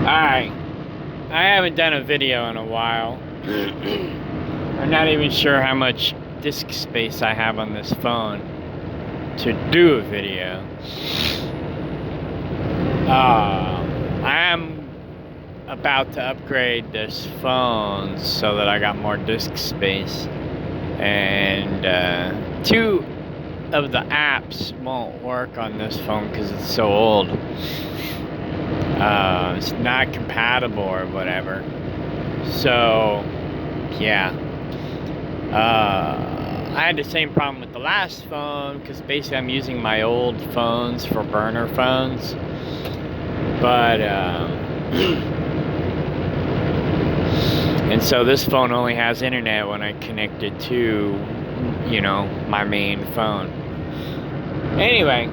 Alright, I haven't done a video in a while. I'm not even sure how much disk space I have on this phone to do a video. I am about to upgrade this phone so that I got more disk space, and two of the apps won't work on this phone because it's so old. It's not compatible or whatever. So yeah, I had the same problem with the last phone because basically I'm using my old phones for burner phones, but and so this phone only has internet when I connect it to, you know, my main phone. Anyway,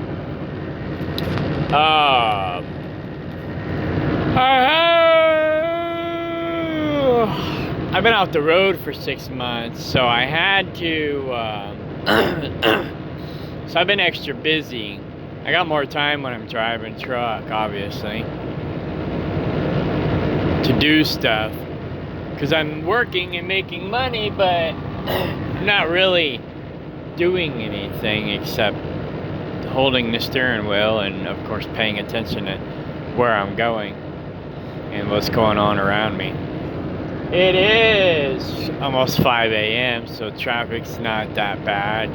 I've been off the road for 6 months, so I had to, so I've been extra busy. I got more time when I'm driving truck, obviously, to do stuff, because I'm working and making money, but I'm not really doing anything except holding the steering wheel and, of course, paying attention to where I'm going and what's going on around me. It is almost 5 a.m., so traffic's not that bad,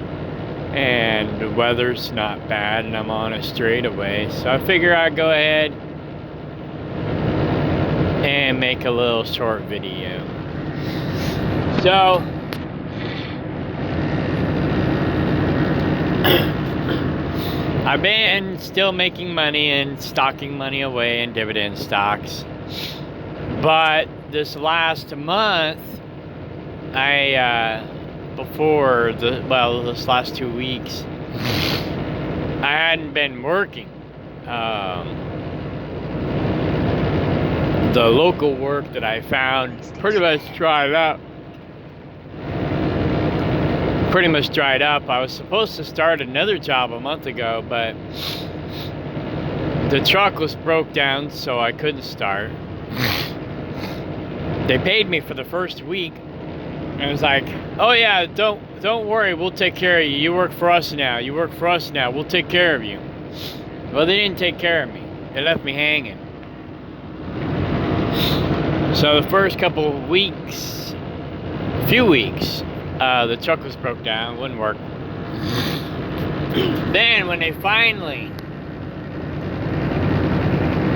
and the weather's not bad, and I'm on a straightaway, so I figure I'd go ahead and make a little short video. So I've been still making money and stocking money away in dividend stocks, but this last month, this last 2 weeks, I hadn't been working. The local work that I found pretty much dried up. I was supposed to start another job a month ago, but the truck was broke down, so I couldn't start. They paid me for the first week, and it was like, oh yeah, don't worry, we'll take care of you. You work for us now. We'll take care of you. Well, they didn't take care of me. They left me hanging. So the first few weeks, the truck was broke down, wouldn't work. Then when they finally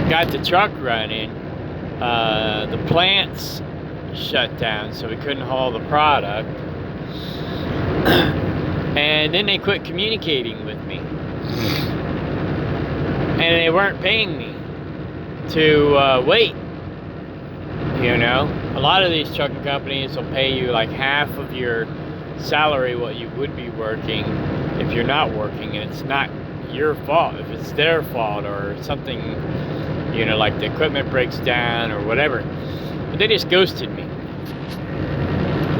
got the truck running, the plants shut down, so we couldn't haul the product. And then they quit communicating with me. And they weren't paying me to wait. You know, a lot of these trucking companies will pay you like half of your salary what you would be working if you're not working, and it's not your fault if it's their fault or something, you know, like the equipment breaks down or whatever. But they just ghosted me.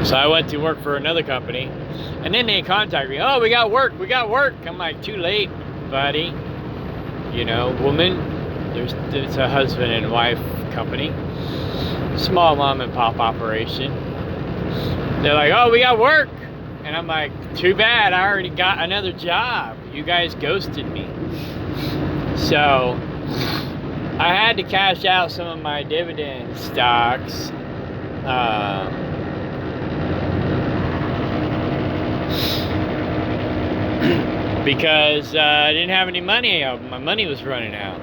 So I went to work for another company, and then they contacted me. Oh, we got work. I'm like, too late, buddy. You know, woman, it's a husband and wife company. Small mom and pop operation. They're like, oh, we got work. And I'm like, too bad, I already got another job. You guys ghosted me. So I had to cash out some of my dividend stocks. Because I didn't have any money. My money was running out.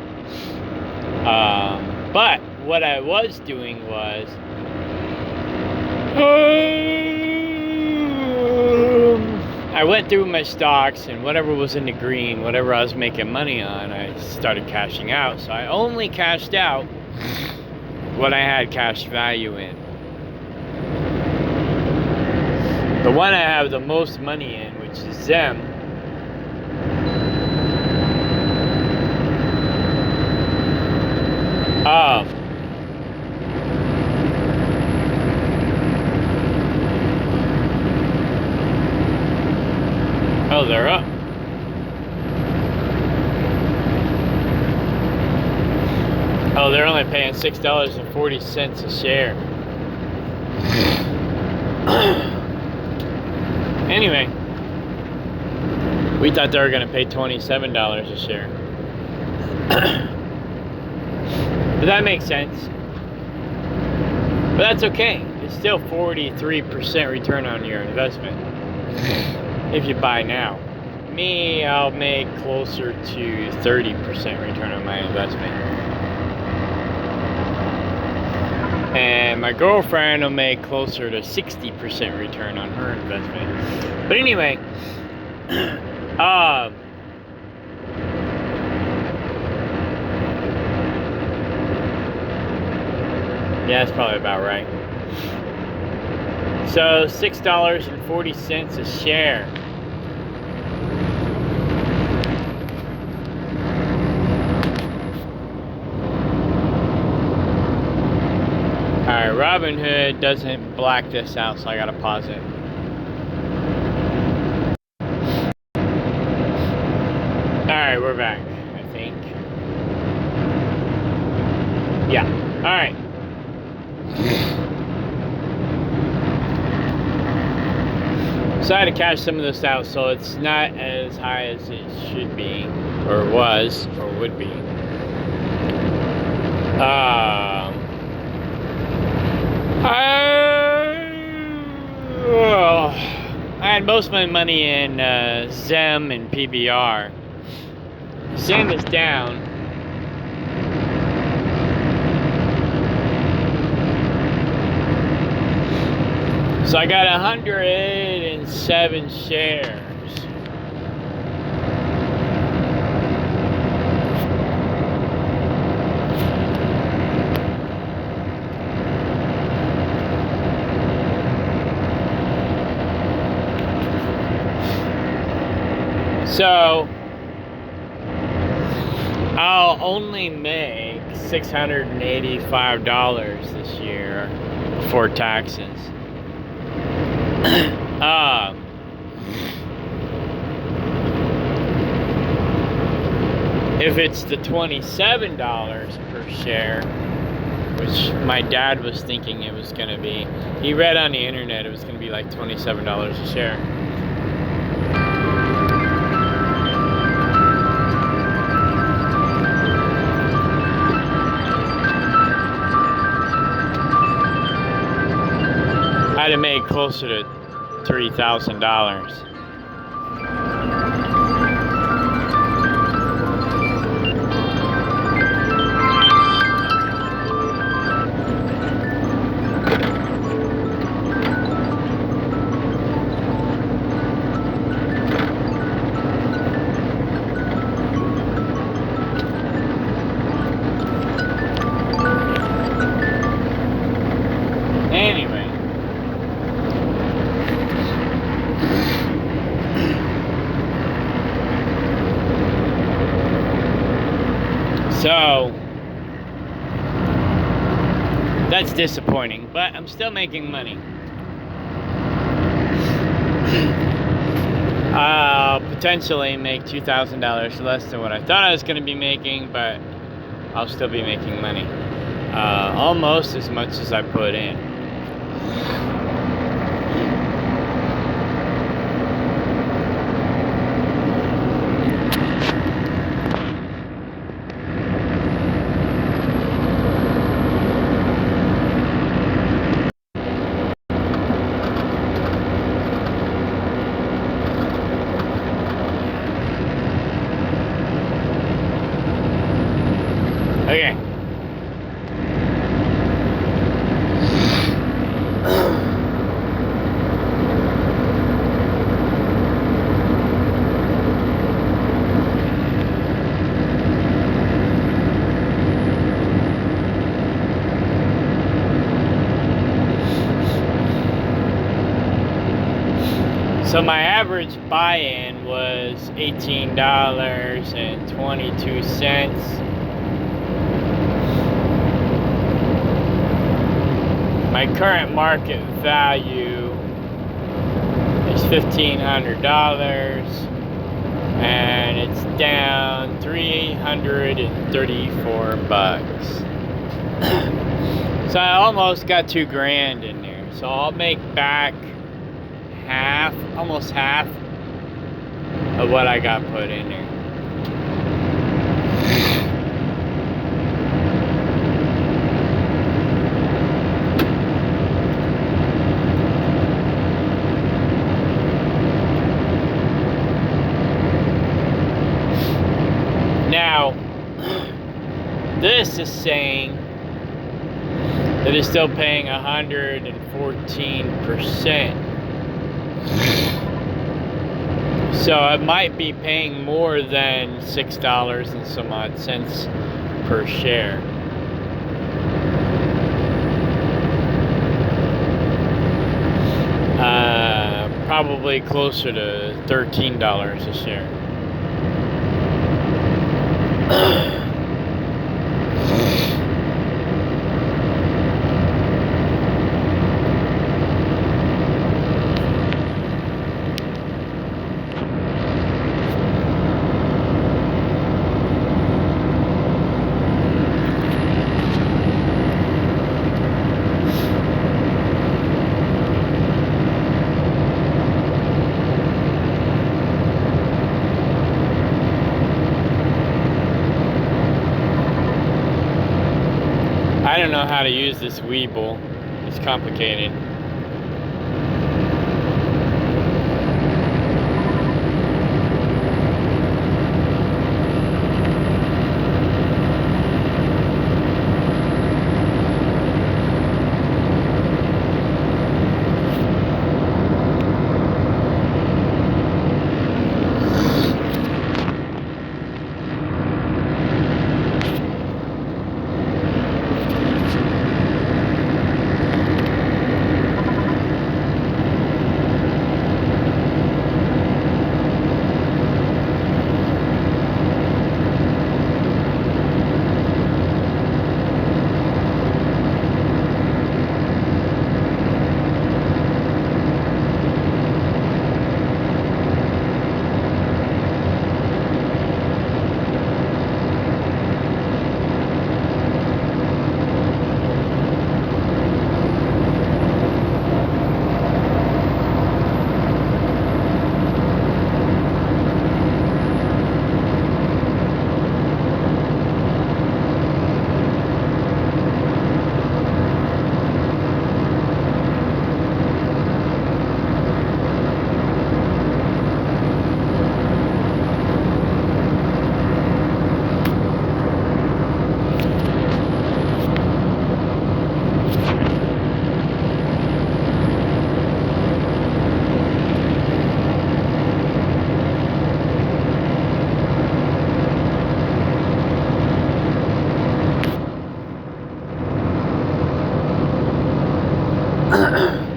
But what I was doing was I went through my stocks, and whatever was in the green, whatever I was making money on, I started cashing out. So I only cashed out what I had cash value in. The one I have the most money in, which is Zem, oh, they're up. Oh, they're only paying $6.40 a share. Anyway, we thought they were going to pay $27 a share. But that makes sense. But that's okay. It's still 43% return on your investment if you buy now. Me, I'll make closer to 30% return on my investment. And my girlfriend will make closer to 60% return on her investment. But anyway, yeah, that's probably about right. So $6.40 a share. Alright, Robinhood doesn't black this out, so I gotta pause it. Alright, we're back, I think. Yeah, alright. So I had to cash some of this out, so it's not as high as it should be, or was, or would be. I had most of my money in Zem and PBR. Zem is down. So I got 107 shares. So I'll only make $685 this year before taxes. If it's the $27 per share, which my dad was thinking it was going to be, he read on the internet it was going to be like $27 a share. I'd have made closer to $3,000. Anyway. So that's disappointing, but I'm still making money. I'll potentially make $2,000 less than what I thought I was going to be making, but I'll still be making money. Almost as much as I put in. Okay. So my average buy-in was $18.22. My current market value is $1,500, and it's down $334. So I almost got $2,000 in there. So I'll make back half, almost half of what I got put in there. Now, this is saying that it's still paying 114%. So it might be paying more than $6 and some odd cents per share. Probably closer to $13 a share. I don't know how to use this Weeble. It's complicated.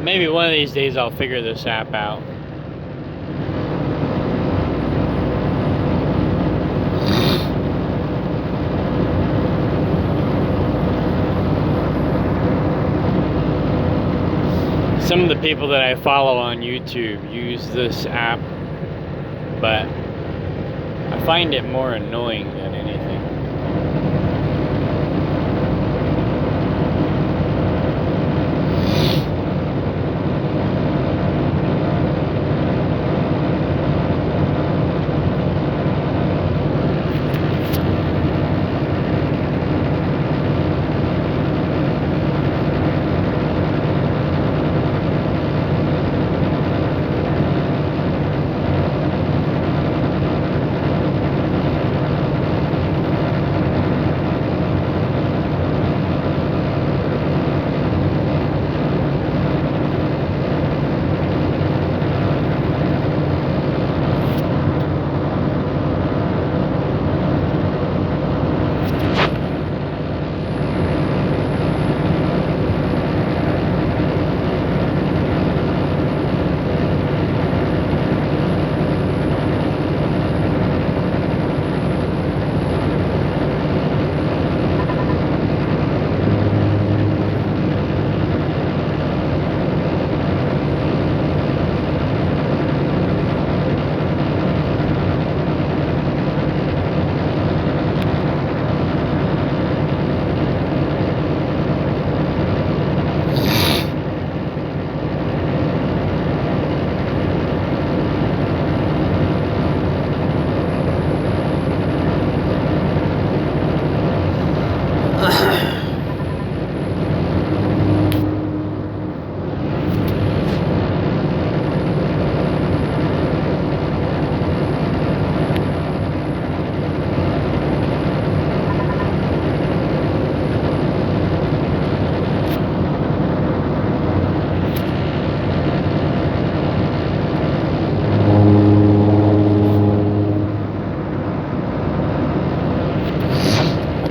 Maybe one of these days I'll figure this app out. Some of the people that I follow on YouTube use this app, but I find it more annoying than anything.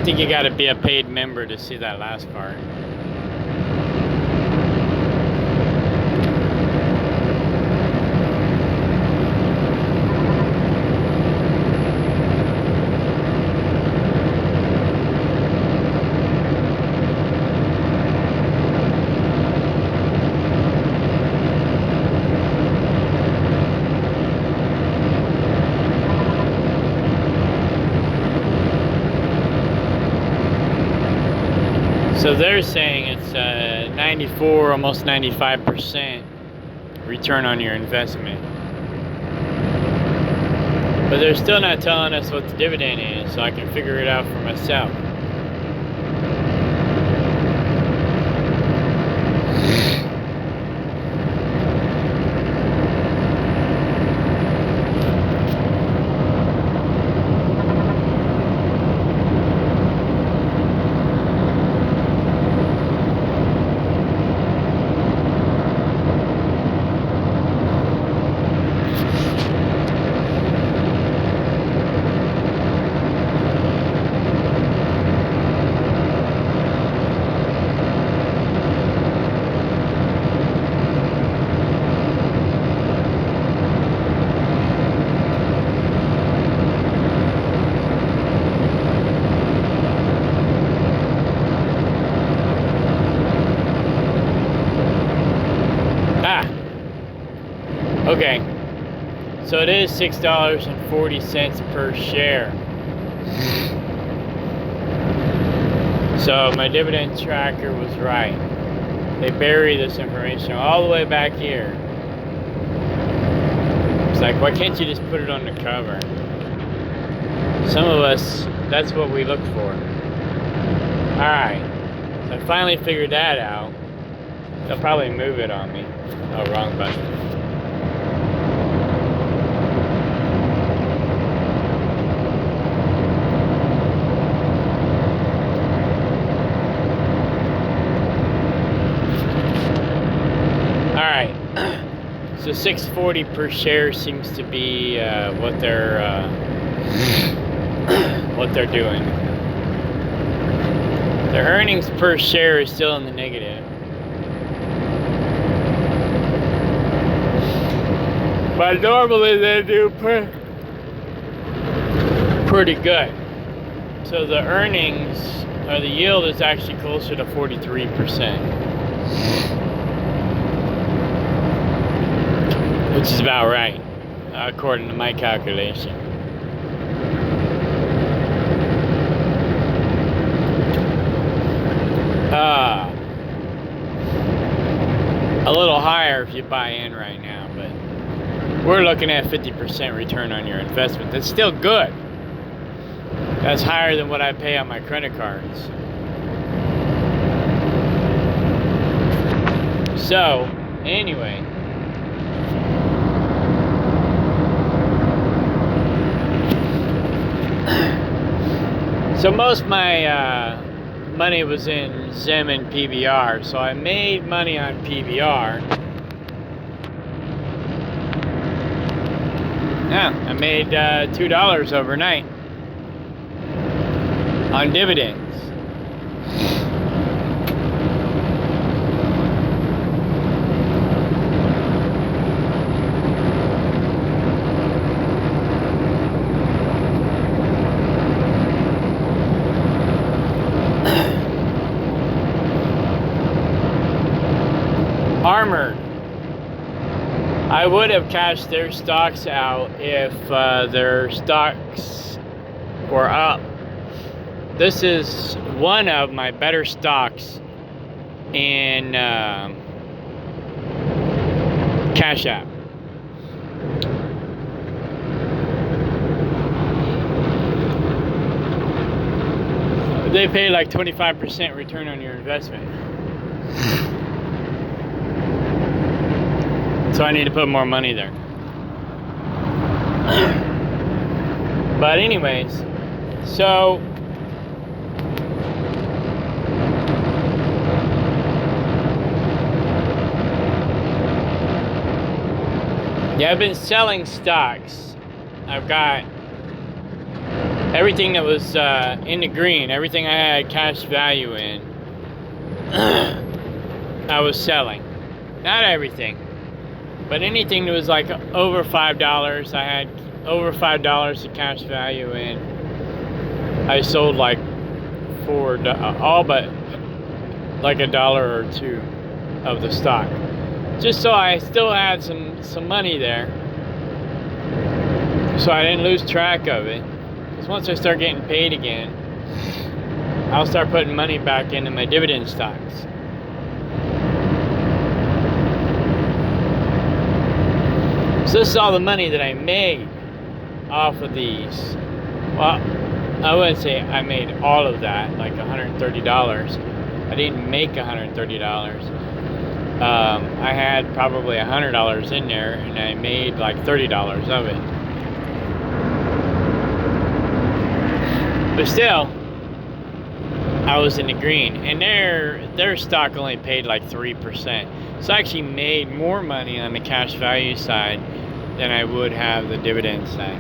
think you gotta be a paid member to see that last part. So they're saying it's 94, almost 95% return on your investment. But they're still not telling us what the dividend is, so I can figure it out for myself. Okay, so it is $6.40 per share. So my dividend tracker was right. They bury this information all the way back here. It's like, why can't you just put it on the cover? Some of us, that's what we look for. Alright, so I finally figured that out. They'll probably move it on me. Oh, wrong button. So $6.40 per share seems to be what they're doing. Their earnings per share is still in the negative, but normally they do pretty good. So the earnings or the yield is actually closer to 43%. Which is about right, according to my calculation. A little higher if you buy in right now, but we're looking at 50% return on your investment. That's still good. That's higher than what I pay on my credit cards. So, anyway. So most of my money was in Zim and PBR, so I made money on PBR. Yeah, I made $2 overnight on dividends. Armored. I would have cashed their stocks out if their stocks were up. This is one of my better stocks in Cash App. They pay like 25% return on your investment. So I need to put more money there. But anyways, so yeah, I've been selling stocks. I've got everything that was in the green, everything I had cash value in, I was selling. Not everything, but anything that was like over $5, I had over $5 of cash value in. I sold like all but like $1 or $2 of the stock, just so I still had some money there, so I didn't lose track of it. Because once I start getting paid again, I'll start putting money back into my dividend stocks. So this is all the money that I made off of these. Well, I wouldn't say I made all of that, like $130. I didn't make $130. I had probably $100 in there, and I made like $30 of it. But still, I was in the green, and their stock only paid like 3%. So I actually made more money on the cash value side than I would have the dividend side.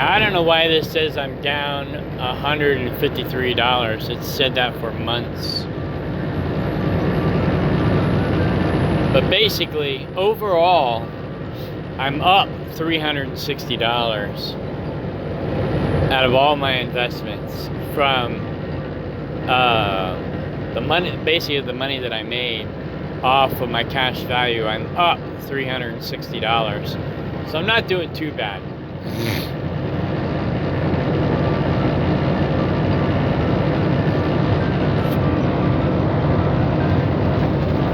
I don't know why this says I'm down $153. It's said that for months. But basically, overall, I'm up $360 out of all my investments from the money, basically the money that I made off of my cash value. I'm up $360. So I'm not doing too bad.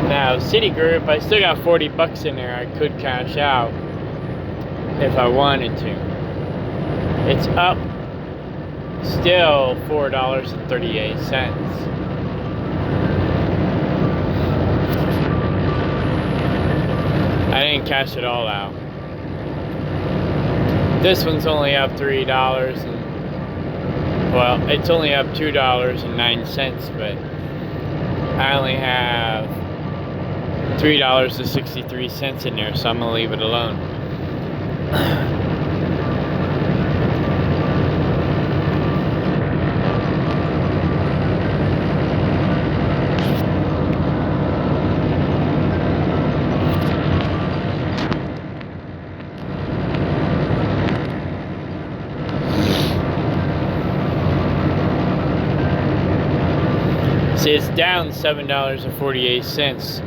Now, Citigroup, I still got $40 in there. I could cash out if I wanted to. It's up still $4.38. I didn't cash it all out. This one's only up $3, and well, it's only up $2.09, but I only have $3.63 in there, so I'm gonna leave it alone. See, it's down $7.48.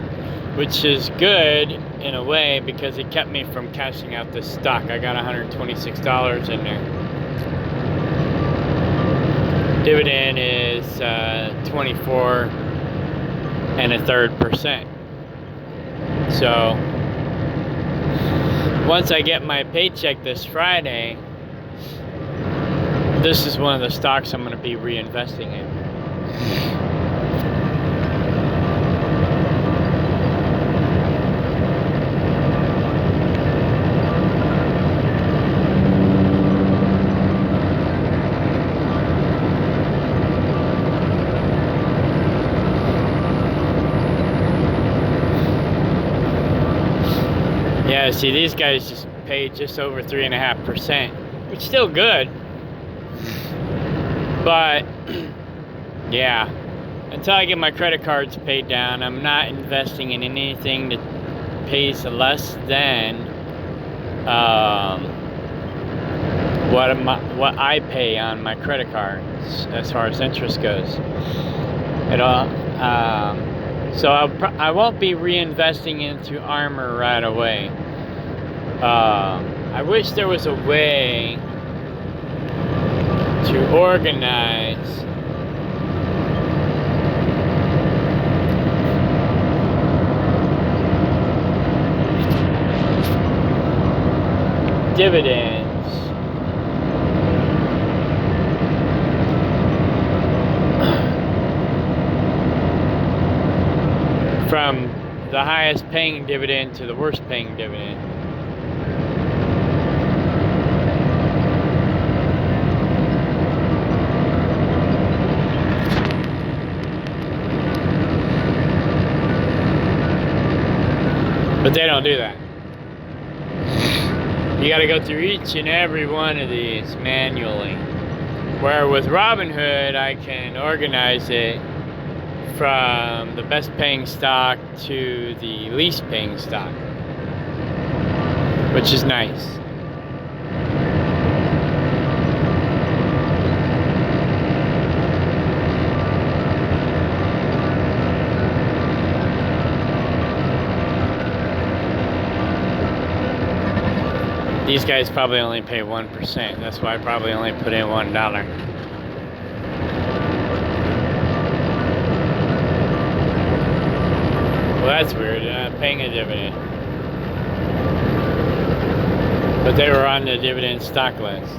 Which is good in a way because it kept me from cashing out this stock. I got $126 in there. Dividend is 24.33%. So once I get my paycheck this Friday, this is one of the stocks I'm going to be reinvesting in. Yeah, see, these guys just paid just over 3.5%, which is still good. But yeah, until I get my credit cards paid down, I'm not investing in anything that pays less than what I pay on my credit cards as far as interest goes. So I won't be reinvesting into Armor right away. I wish there was a way to organize dividends from the highest paying dividend to the worst paying dividend. But they don't do that. You got to go through each and every one of these manually. Where with Robinhood, I can organize it from the best paying stock to the least paying stock, which is nice. These guys probably only pay 1%. That's why I probably only put in $1. Well, that's weird. They're not paying a dividend. But they were on the dividend stock list.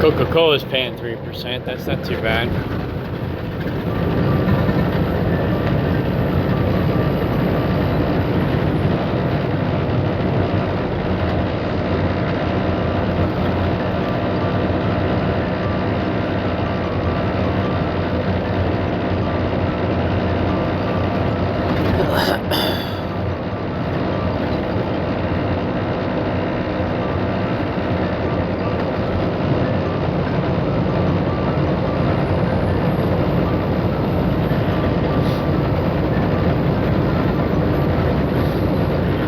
Coca-Cola is paying 3%. That's not too bad.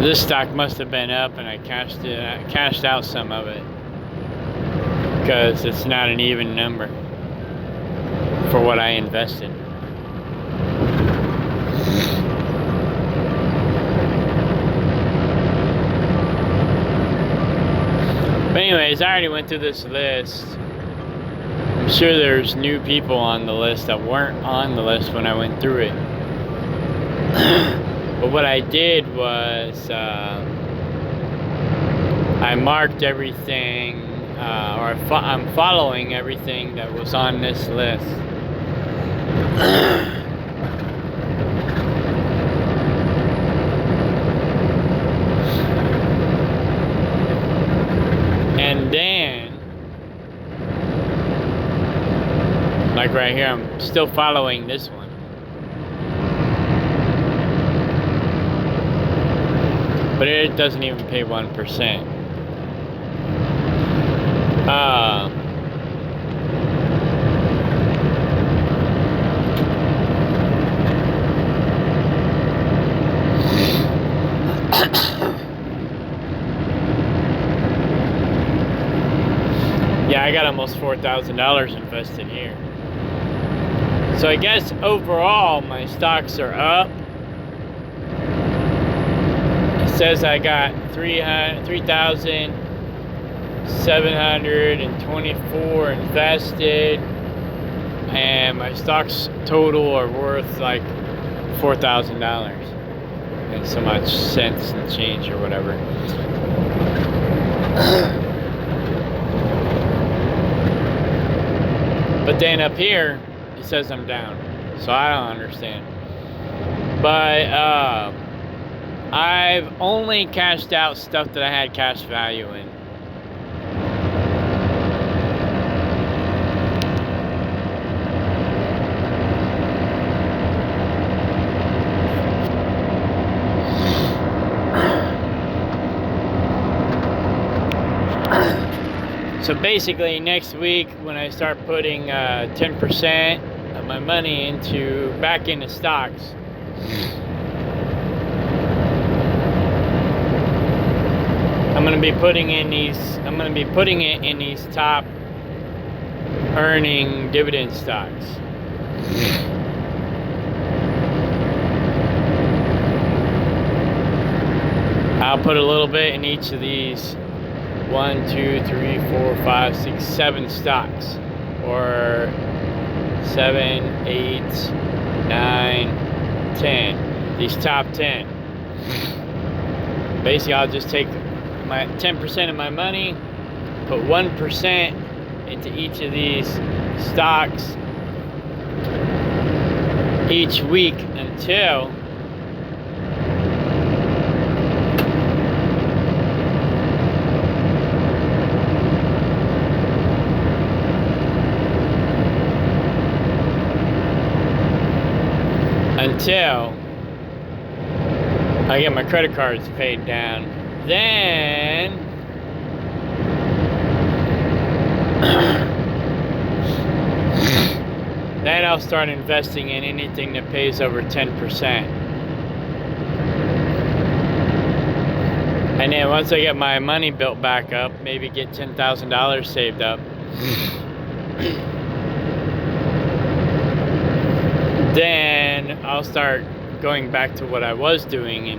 This stock must have been up, and I cashed out some of it because it's not an even number for what I invested. But anyways, I already went through this list. I'm sure there's new people on the list that weren't on the list when I went through it. But what I did was I marked everything, I'm following everything that was on this list. And then, like right here, I'm still following this one. But it doesn't even pay 1%. Yeah, I got almost $4,000 invested here. So I guess overall my stocks are up. Says I got 3,724 invested, and my stocks total are worth like $4,000 and so much cents and change or whatever. But then up here it says I'm down, so I don't understand. But I've only cashed out stuff that I had cash value in. So basically next week when I start putting 10% of my money back into stocks, I'm gonna be putting it in these top earning dividend stocks. I'll put a little bit in each of these 1, 2, 3, 4, 5, 6, 7 stocks, or 7, 8, 9, 10. These top 10. Basically, I'll just take my 10% of my money, put 1% into each of these stocks each week until I get my credit cards paid down. Then I'll start investing in anything that pays over 10%. And then once I get my money built back up, maybe get $10,000 saved up, then I'll start going back to what I was doing,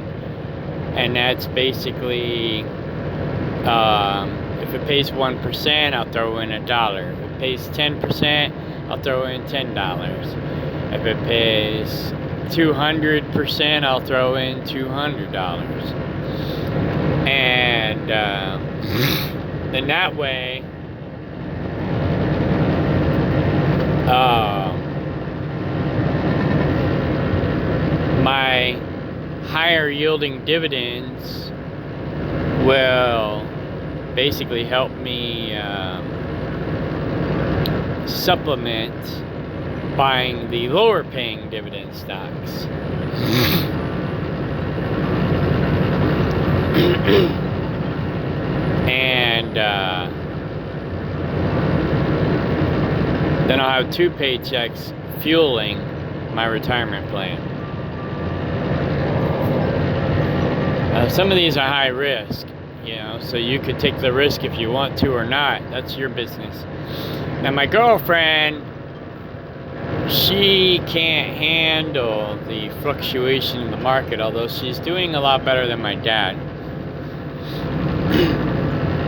and that's basically if it pays 1%, I'll throw in $1. If it pays 10%, I'll throw in $10. If it pays 200%, I'll throw in $200. And then that way, my higher yielding dividends will basically help me supplement buying the lower paying dividend stocks. And then I'll have 2 paychecks fueling my retirement plan. Some of these are high risk, so you could take the risk if you want to or not. That's your business. Now, my girlfriend, she can't handle the fluctuation in the market, although she's doing a lot better than my dad.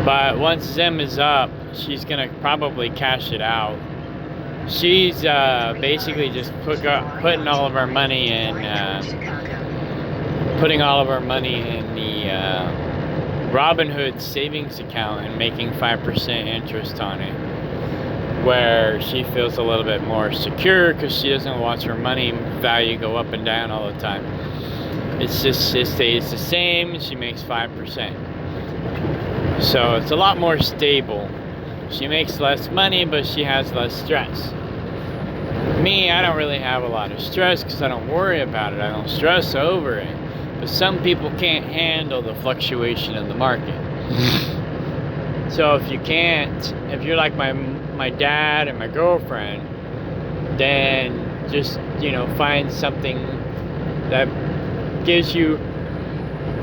But once Zim is up, she's going to probably cash it out. She's basically just putting all of our money in... putting all of our money in the Robinhood savings account and making 5% interest on it, where she feels a little bit more secure because she doesn't watch her money value go up and down all the time. It stays the same. She makes 5%, so it's a lot more stable. She makes less money, but she has less stress. Me, I don't really have a lot of stress because I don't worry about it. I don't stress over it. But some people can't handle the fluctuation in the market. So if you're like my dad and my girlfriend, then just, find something that gives you,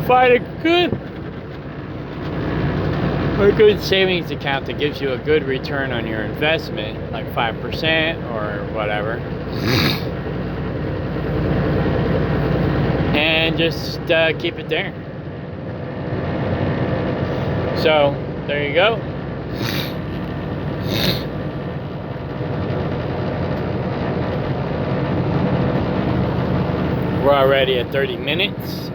find a good savings account that gives you a good return on your investment, like 5% or whatever. And just keep it there. So, there you go. We're already at 30 minutes.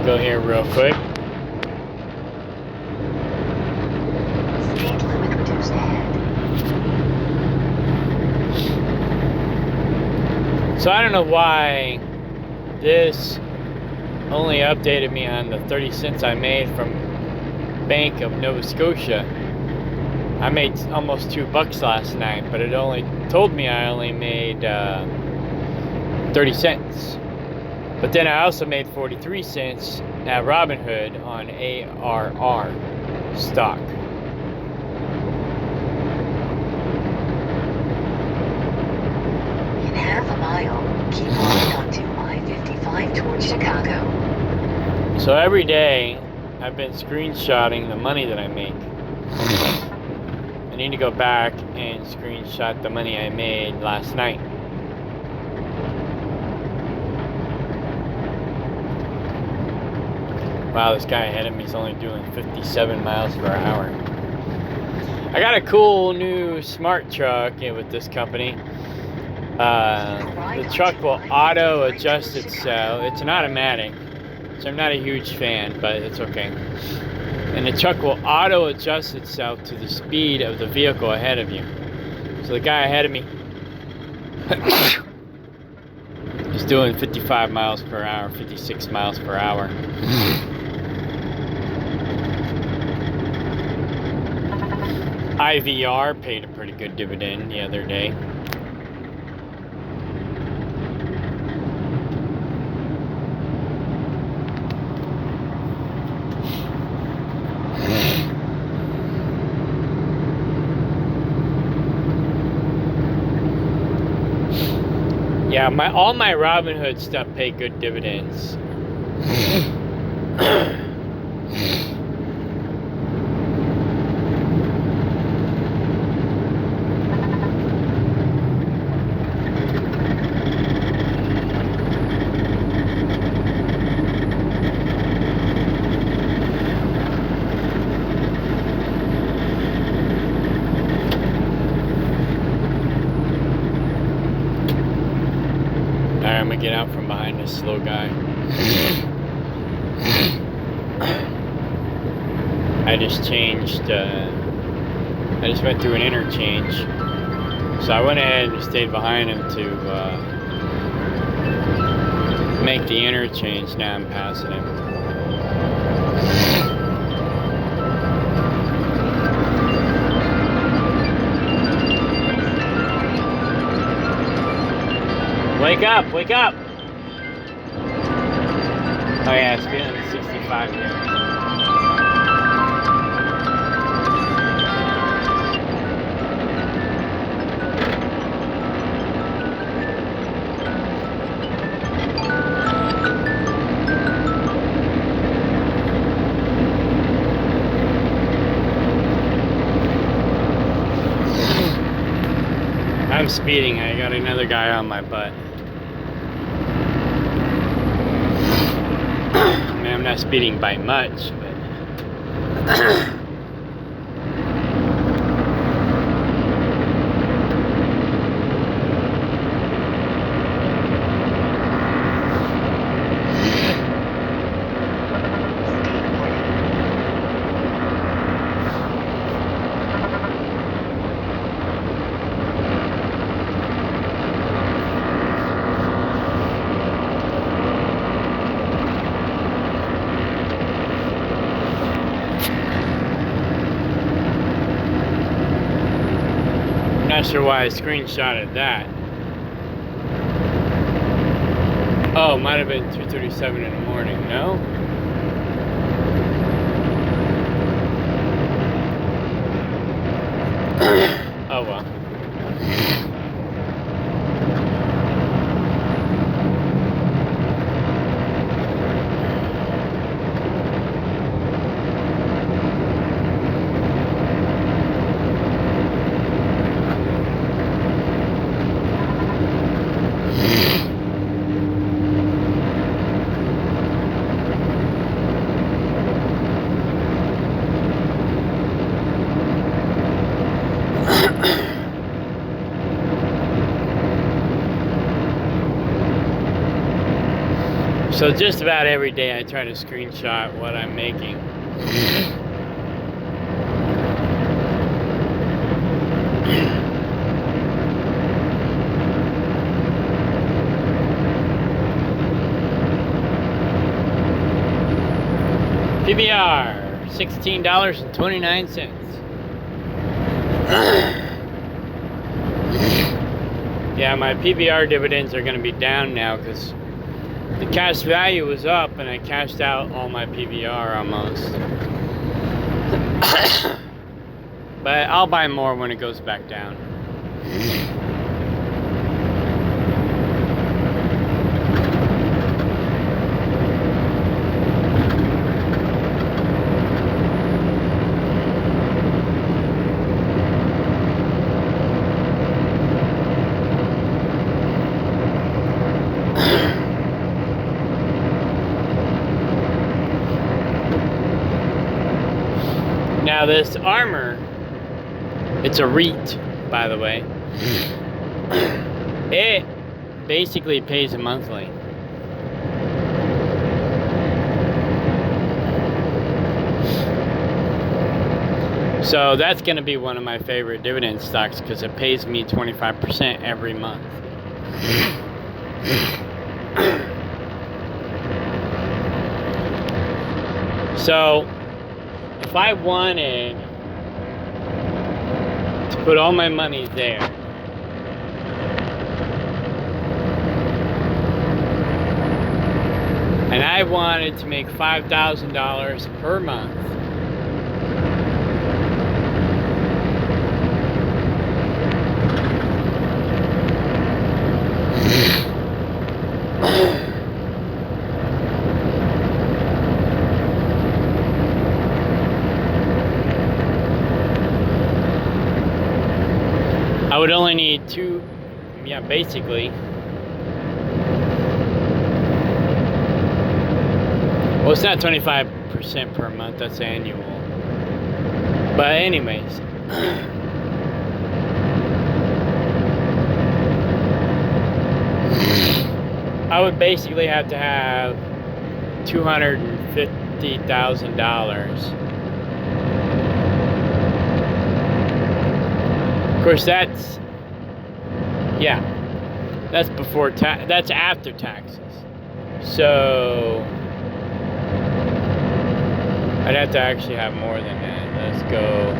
Go here real quick. Speed limit reduced ahead. So I don't know why this only updated me on the 30 cents I made from Bank of Nova Scotia. I made almost $2 last night, but it only told me I only made 30 cents. But then I also made 43 cents at Robinhood on ARR stock. In half a mile, keep walking onto I-55 towards Chicago. So every day, I've been screenshotting the money that I make. I need to go back and screenshot the money I made last night. Wow, this guy ahead of me is only doing 57 miles per hour. I got a cool new smart truck with this company. The truck will auto adjust itself. It's an automatic, so I'm not a huge fan, but it's okay. And the truck will auto adjust itself to the speed of the vehicle ahead of you. So the guy ahead of me is doing 55 miles per hour, 56 miles per hour. IVR paid a pretty good dividend the other day. Yeah, all my Robinhood stuff paid good dividends. Alright, I'm gonna get out from behind this slow guy. I just went through an interchange. So I went ahead and stayed behind him to make the interchange. Now I'm passing him. Wake up, wake up! Oh yeah, it's feeling 65 here. I'm speeding, I got another guy on my butt. I mean, I'm not speeding by much, but not sure why I screenshotted that. Oh, it might have been 2:37 in the morning, no? Oh well. So just about every day I try to screenshot what I'm making. PBR, $16.29. Yeah, my PBR dividends are going to be down now because the cash value was up and I cashed out all my PBR almost. But I'll buy more when it goes back down. Now this Armor, it's a REIT, by the way. It basically pays a monthly. So that's going to be one of my favorite dividend stocks because it pays me 25% every month. So if I wanted to put all my money there, and I wanted to make $5,000 per month, I would only need basically. Well, it's not 25% per month, that's annual. But anyways. I would basically have to have $250,000. Of course, that's before that's after taxes. So I'd have to actually have more than that. Let's go.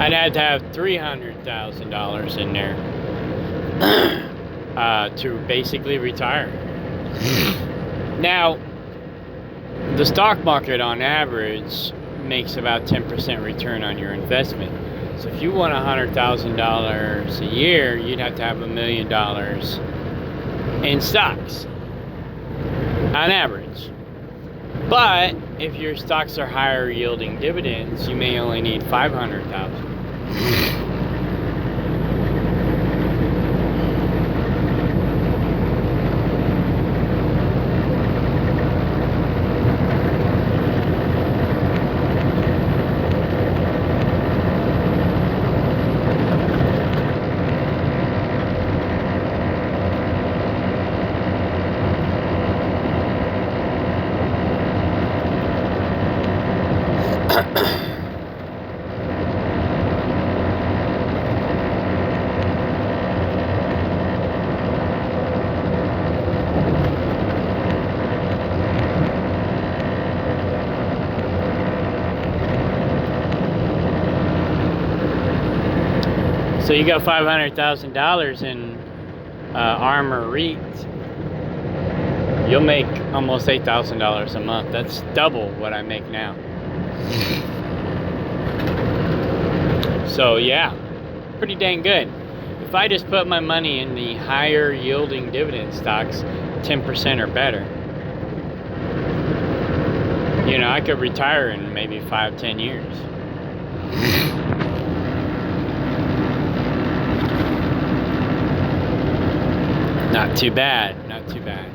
I'd have to have $300,000 in there to basically retire. Now, the stock market on average makes about 10% return on your investment. So if you want $100,000 a year, you'd have to have $1 million in stocks on average. But if your stocks are higher yielding dividends, you may only need $500,000. So you got $500,000 in Armor REIT, you'll make almost $8,000 a month. That's double what I make now. So yeah, pretty dang good. If I just put my money in the higher yielding dividend stocks, 10% or better, you know, I could retire in maybe 5-10 years. Not too bad, not too bad.